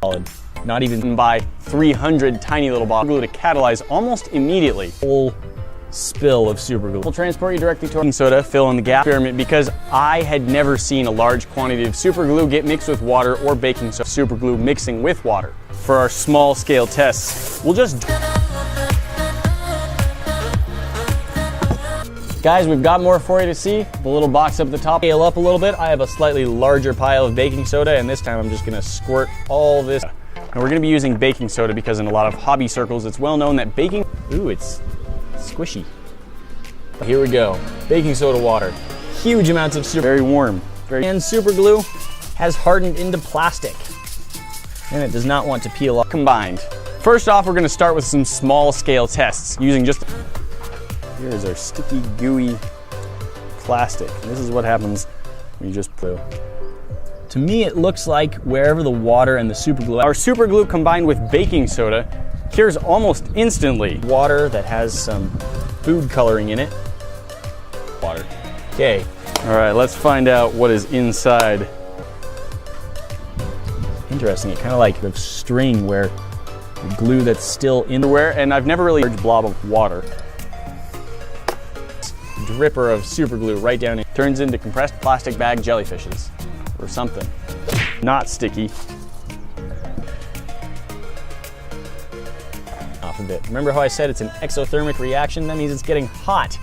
solid. Not even buy 300 tiny little bottles of glue to catalyze almost immediately. Whole spill of super glue. We'll transport you directly to baking soda, fill in the gap experiment, because I had never seen a large quantity of super glue get mixed with water or baking soda. Super glue mixing with water. For our small scale tests, we'll just... Guys, we've got more for you to see. The little box up at the top, scale up a little bit. I have a slightly larger pile of baking soda, and this time I'm just gonna squirt all this. And we're gonna be using baking soda because in a lot of hobby circles, it's well known that baking, ooh, it's squishy. Here we go, baking soda water. Huge amounts of super, very warm. And super glue has hardened into plastic, and it does not want to peel off. Combined. First off, we're gonna start with some small scale tests using just, here's our sticky, gooey plastic. This is what happens when you just glue. To me, it looks like wherever the water and the super glue, our super glue combined with baking soda cures almost instantly. Water that has some food coloring in it. Water. Okay. All right, let's find out what is inside. Interesting, it kind of like the string where the glue that's still in there, and I've never really heard a blob of water. Dripper of super glue right down in. Turns into compressed plastic bag jellyfishes or something. Not sticky. Off a bit. Remember how I said it's an exothermic reaction? That means it's getting hot.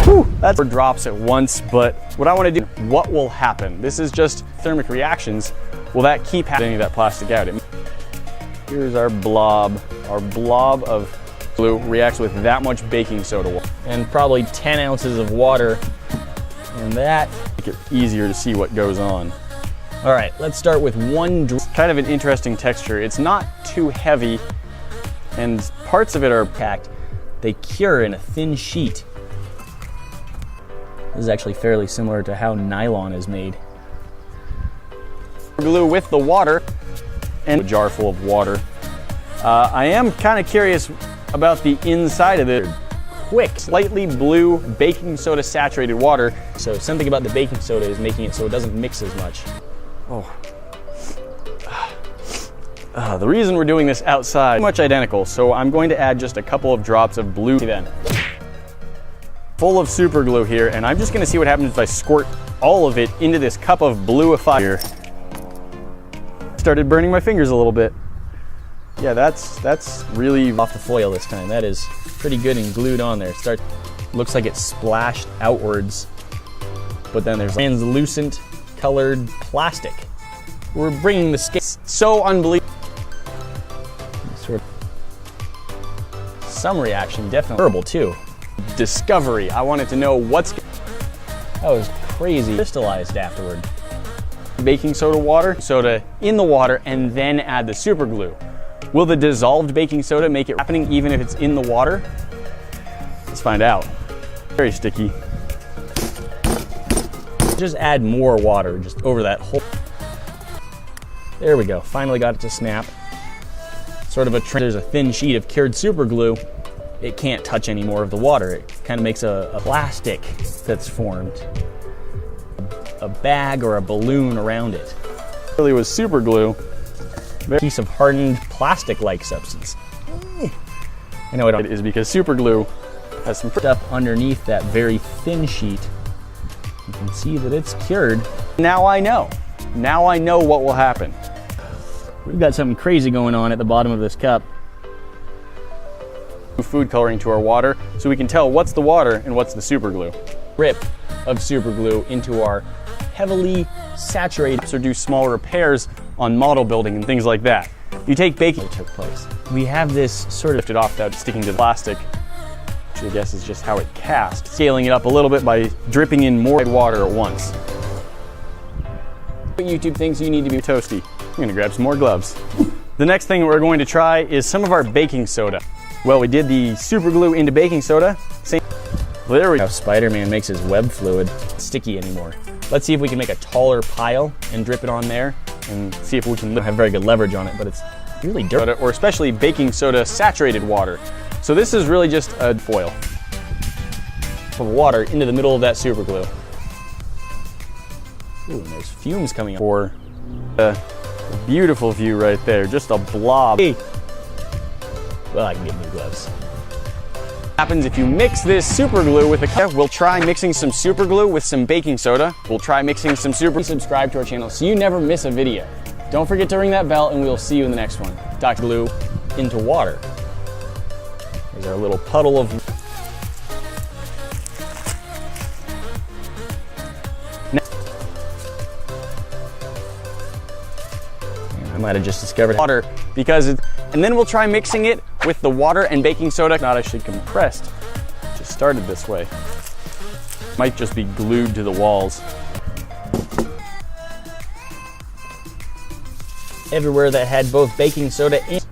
Whew, that's 4 drops at once, but what I want to do, what will happen? This is just thermic reactions. Will that keep happening, that plastic out? Here's our blob. Our blob of glue reacts with that much baking soda water. And probably 10 ounces of water, and that make it easier to see what goes on. All right, let's start with one drop. Kind of an interesting texture. It's not too heavy, and parts of it are packed. They cure in a thin sheet. This is actually fairly similar to how nylon is made. Glue with the water and a jar full of water. I am kind of curious about the inside of it. Quick, slightly blue baking soda saturated water. So something about the baking soda is making it so it doesn't mix as much. Oh. The reason we're doing this outside is much identical, so I'm going to add just a couple of drops of blue then. Full of super glue here, and I'm just gonna see what happens if I squirt all of it into this cup of bluified. Started burning my fingers a little bit. Yeah, that's really off the foil this time. That is pretty good and glued on there. Looks like it's splashed outwards, but then there's translucent colored plastic. We're bringing the scale so unbelievable. Some reaction, definitely terrible too. Discovery. I wanted to know what's. That was crazy. Crystallized afterward. Baking soda water, soda in the water, and then add the super glue. Will the dissolved baking soda make it happening even if it's in the water? Let's find out. Very sticky. Just add more water just over that whole. There we go. Finally got it to snap. Sort of there's a thin sheet of cured super glue. It can't touch any more of the water. It kind of makes a plastic that's formed. A bag or a balloon around it. Really was super glue. A piece of hardened plastic-like substance. I know it is because super glue has some stuff underneath that very thin sheet. You can see that it's cured. Now I know. Now I know what will happen. We've got something crazy going on at the bottom of this cup. Food coloring to our water so we can tell what's the water and what's the super glue. Drip of super glue into our heavily saturated or do small repairs on model building and things like that. You take baking, it took place. We have this sort of lifted off without sticking to the plastic, which I guess is just how it cast. Scaling it up a little bit by dripping in more water at once. YouTube thinks you need to be toasty. I'm gonna grab some more gloves. The next thing we're going to try is some of our baking soda. Well, we did the super glue into baking soda. Well, there we go. How Spider-Man makes his web fluid sticky anymore. Let's see if we can make a taller pile and drip it on there and see if we can have very good leverage on it, but it's really dirty. Or especially baking soda saturated water. So this is really just a foil of water into the middle of that super glue. Ooh, and there's fumes coming up. For Beautiful view right there, just a blob. Hey. Well, I can get new gloves. Happens if you mix this super glue with a, we'll try mixing some super glue with some baking soda. We'll try mixing some super. Subscribe to our channel so you never miss a video. Don't forget to ring that bell and we'll see you in the next one. Dr. Glue into water. There's our little puddle of. I might have just discovered water because it, and then we'll try mixing it with the water and baking soda. Not actually compressed, just started this way. Might just be glued to the walls. Everywhere that had both baking soda and.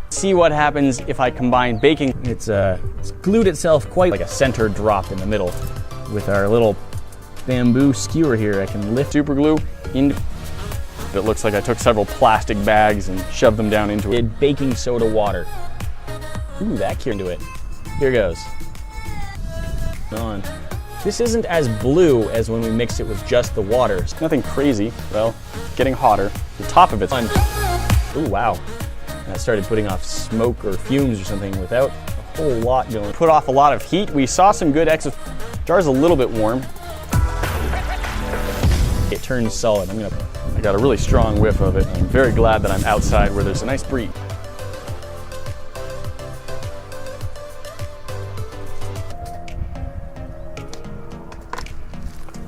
See what happens if I combine baking. It's glued itself quite like a center drop in the middle. With our little bamboo skewer here, I can lift super glue into. It looks like I took several plastic bags and shoved them down into it. Baking soda water. Ooh, that cured into it. Here goes. On. This isn't as blue as when we mixed it with just the water. It's nothing crazy. Well, getting hotter. The top of it's on. Ooh, wow. And I started putting off smoke or fumes or something without a whole lot going. Put off a lot of heat. We saw some good exit. Jar's a little bit warm. It turns solid. I got a really strong whiff of it. I'm very glad that I'm outside where there's a nice breeze.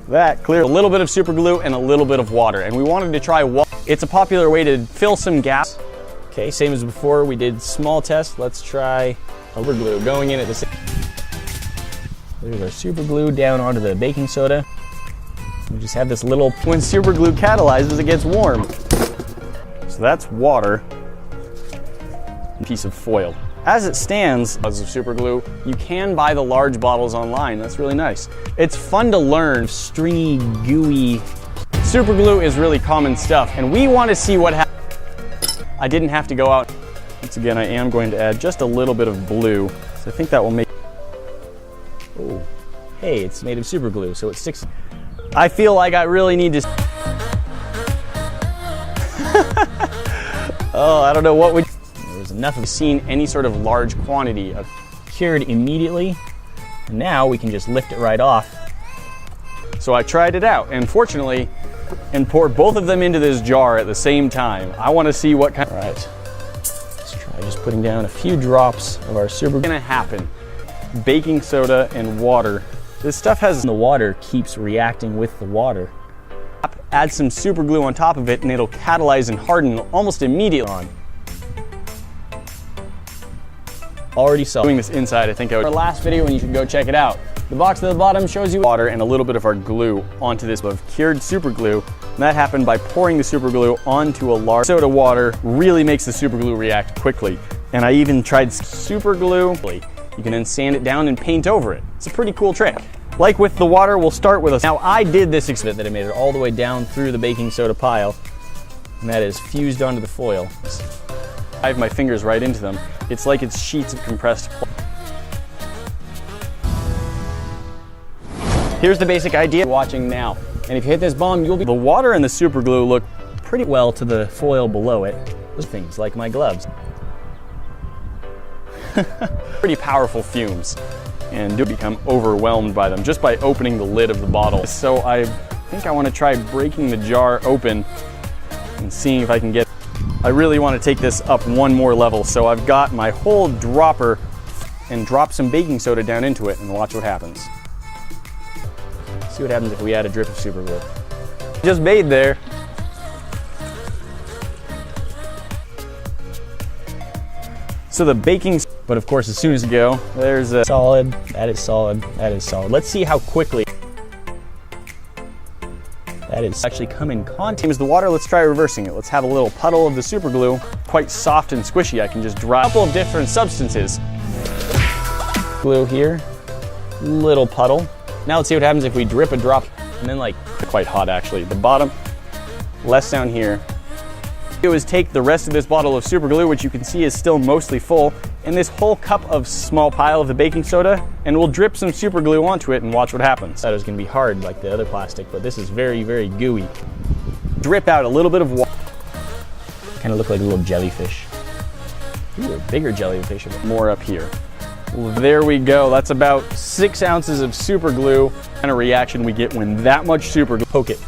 That cleared a little bit of super glue and a little bit of water. And we wanted to try water. It's a popular way to fill some gas. Okay, same as before, we did small test. Let's try super glue going in at the same. There's our super glue down onto the baking soda. We just have this little, when super glue catalyzes, it gets warm. So that's water, a piece of foil. As it stands, as of super glue, you can buy the large bottles online. That's really nice. It's fun to learn. Stringy, gooey. Super glue is really common stuff, and we want to see what happens. I didn't have to go out. Once again, I am going to add just a little bit of blue. So I think that will make, oh, hey, it's made of super glue, so it sticks. I feel like I really need to. Oh, I don't know what would. There was enough of seen any sort of large quantity of cured immediately. And now we can just lift it right off. So I tried it out, and fortunately, and poured both of them into this jar at the same time. I want to see what kind. All right, let's try just putting down a few drops of our super. What's gonna happen? Baking soda and water. This stuff has, the water keeps reacting with the water. Add some super glue on top of it and it'll catalyze and harden almost immediately on. Already saw doing this inside, I think I would. Our last video and you should go check it out. The box at the bottom shows you water and a little bit of our glue onto this of cured super glue. And that happened by pouring the super glue onto a large soda water. Really makes the super glue react quickly. And I even tried super glue. You can then sand it down and paint over it. It's a pretty cool trick. Like with the water, we'll start with a. Now I did this experiment that I made it all the way down through the baking soda pile, and that is fused onto the foil. I have my fingers right into them. It's like it's sheets of compressed. Here's the basic idea watching now. And if you hit this bomb, you'll be. The water and the super glue look pretty well to the foil below it. Those things like my gloves. Pretty powerful fumes, and do become overwhelmed by them just by opening the lid of the bottle. So I think I want to try breaking the jar open and seeing if I can get. I really want to take this up one more level, so I've got my whole dropper and drop some baking soda down into it and watch what happens. See what happens if we add a drip of super glue. Just made there. So the baking, but of course as soon as you go, there's a solid, that is solid, that is solid. Let's see how quickly that is actually come in contact. As the water, let's try reversing it. Let's have a little puddle of the super glue, quite soft and squishy. I can just drop a couple of different substances. Glue here, little puddle. Now let's see what happens if we drip a drop, and then like, quite hot actually. The bottom, less down here. What we do is take the rest of this bottle of super glue, which you can see is still mostly full, and this whole cup of small pile of the baking soda, and we'll drip some super glue onto it and watch what happens. That is gonna be hard like the other plastic, but this is very, very gooey. Drip out a little bit of water. Kind of look like a little jellyfish. Ooh, a bigger jellyfish. More up here. Well, there we go. That's about 6 ounces of super glue. Kind of reaction we get when that much super glue. Poke it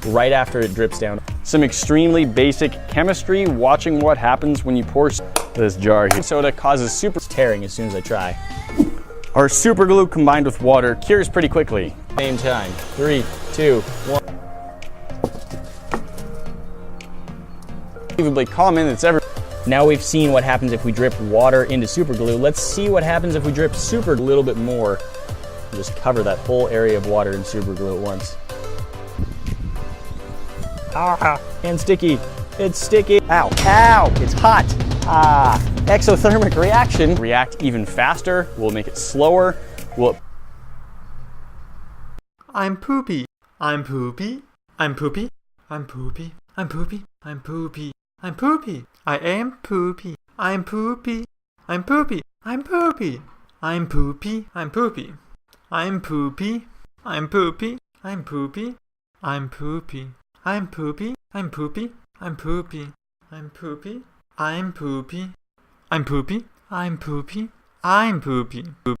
right after it drips down. Some extremely basic chemistry, watching what happens when you pour this jar here. Soda causes super tearing as soon as I try. Our super glue combined with water cures pretty quickly. Same time. 3, 2, 1. Unbelievably common, it's ever. Now we've seen what happens if we drip water into super glue. Let's see what happens if we drip super a little bit more. Just cover that whole area of water in super glue at once. Ah, and sticky. It's sticky. Ow, ow, it's hot. Ah, exothermic reaction. React even faster. We'll make it slower. I'm poopy. I'm poopy. I'm poopy. I'm poopy. I'm poopy. I'm poopy. I'm poopy. I am poopy. I'm poopy. I'm poopy. I'm poopy. I'm poopy. I'm poopy. I'm poopy. I'm poopy. I'm poopy. I'm poopy. I'm poopy. I'm poopy. I'm poopy. I'm poopy. I'm poopy. I'm poopy. I'm poopy. I'm poopy.